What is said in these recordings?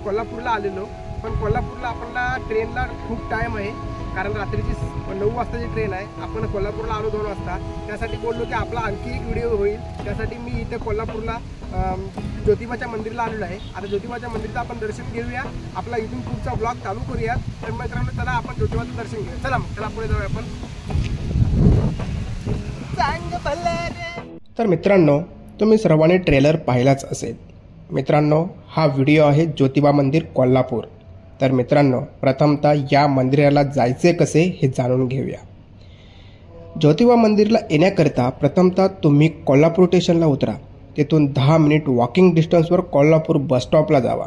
कोल्हापूरला आलेलो, पण कोल्हापूरला आपल्याला ट्रेनला खूप टाईम आहे, कारण रात्रीची 9 वाजताची ट्रेन आहे. आपण कोल्हापूरला आलो 2 वाजता. त्यासाठी बोललो की आपला आणखी एक व्हिडिओ होईल. त्यासाठी मी इथे कोल्हापूरला ज्योतिबाच्या मंदिरला आलेलो आहे. आता ज्योतिबाच्या मंदिराचं आपण दर्शन घेऊया. आपला इथून पुढचा ब्लॉग चालू करूया. तर मित्रांनो चला आपण ज्योतिबाचं दर्शन घेऊया. चला पुढे जाऊया आपण. तर मित्रांनो, तुम्ही सर्वांनी ट्रेलर पाहिलाच असेल. मित्रांनो, हा व्हिडिओ आहे ज्योतिबा मंदिर कोल्हापूर. तर मित्रांनो, प्रथमतः या मंदिराला जायचे कसे हे जाणून घेऊया. ज्योतिबा मंदिरला येण्याकरिता प्रथमतः तुम्ही कोल्हापूर स्टेशनला उतरा. तिथून 10 मिनिट वॉकिंग डिस्टन्सवर कोल्हापूर बसस्टॉपला जावा.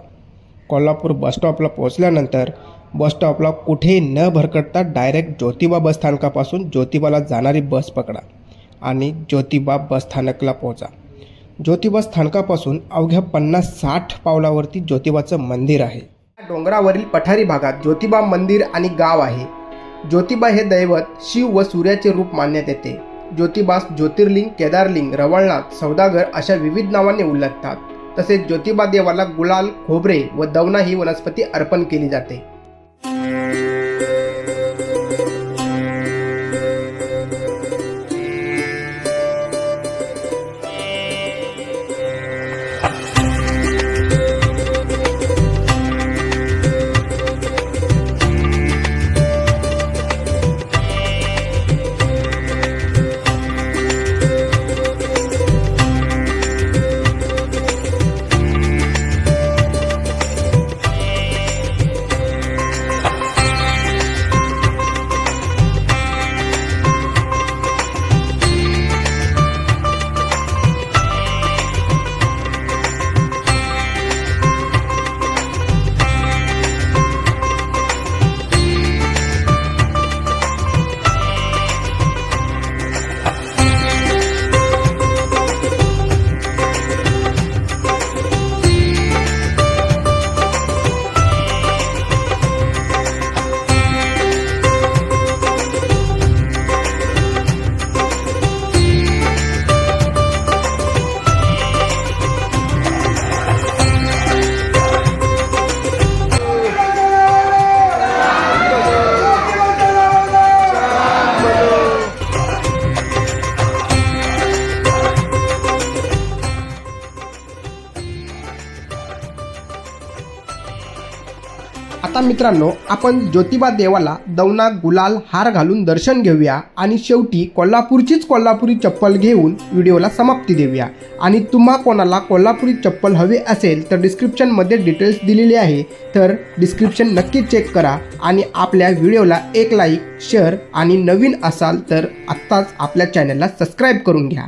कोल्हापूर बसस्टॉपला पोहोचल्यानंतर बसस्टॉपला कुठेही न भरकटता डायरेक्ट ज्योतिबा बसस्थानकापासून ज्योतिबाला जाणारी बस पकडा आणि ज्योतिबा बसस्थानकला पोहोचा. ज्योतिबा स्थानकापासून अवघ्या 50-60 पावलावरती ज्योतिबाचं मंदिर आहे. डोंगरावरील पठारी भागात ज्योतिबा मंदिर आणि गाव आहे. ज्योतिबा हे दैवत शिव व सूर्याचे रूप मानण्यात येते. ज्योतिबास ज्योतिर्लिंग, केदारलिंग, रवळनाथ, सौदागर अशा विविध नावांनी उल्लेखतात. तसेच ज्योतिबा देवाला गुलाल, खोबरे व दवना ही वनस्पती अर्पण केली जाते. आता मित्रांनो, आपण ज्योतिबा देवाला दवना, गुलाल, हार घालून दर्शन घेऊया आणि शेवटी कोल्हापूरचीच कोल्हापुरी चप्पल घेऊन व्हिडिओला समाप्ती देऊया. आणि तुम्हा कोणाला कोल्हापुरी चप्पल हवी असेल तर डिस्क्रिप्शनमध्ये डिटेल्स दिलेली आहे, तर डिस्क्रिप्शन नक्की चेक करा. आणि आपल्या व्हिडिओला एक लाईक, शेअर आणि नवीन असाल तर आत्ताच आपल्या चॅनलला सबस्क्राईब करून घ्या.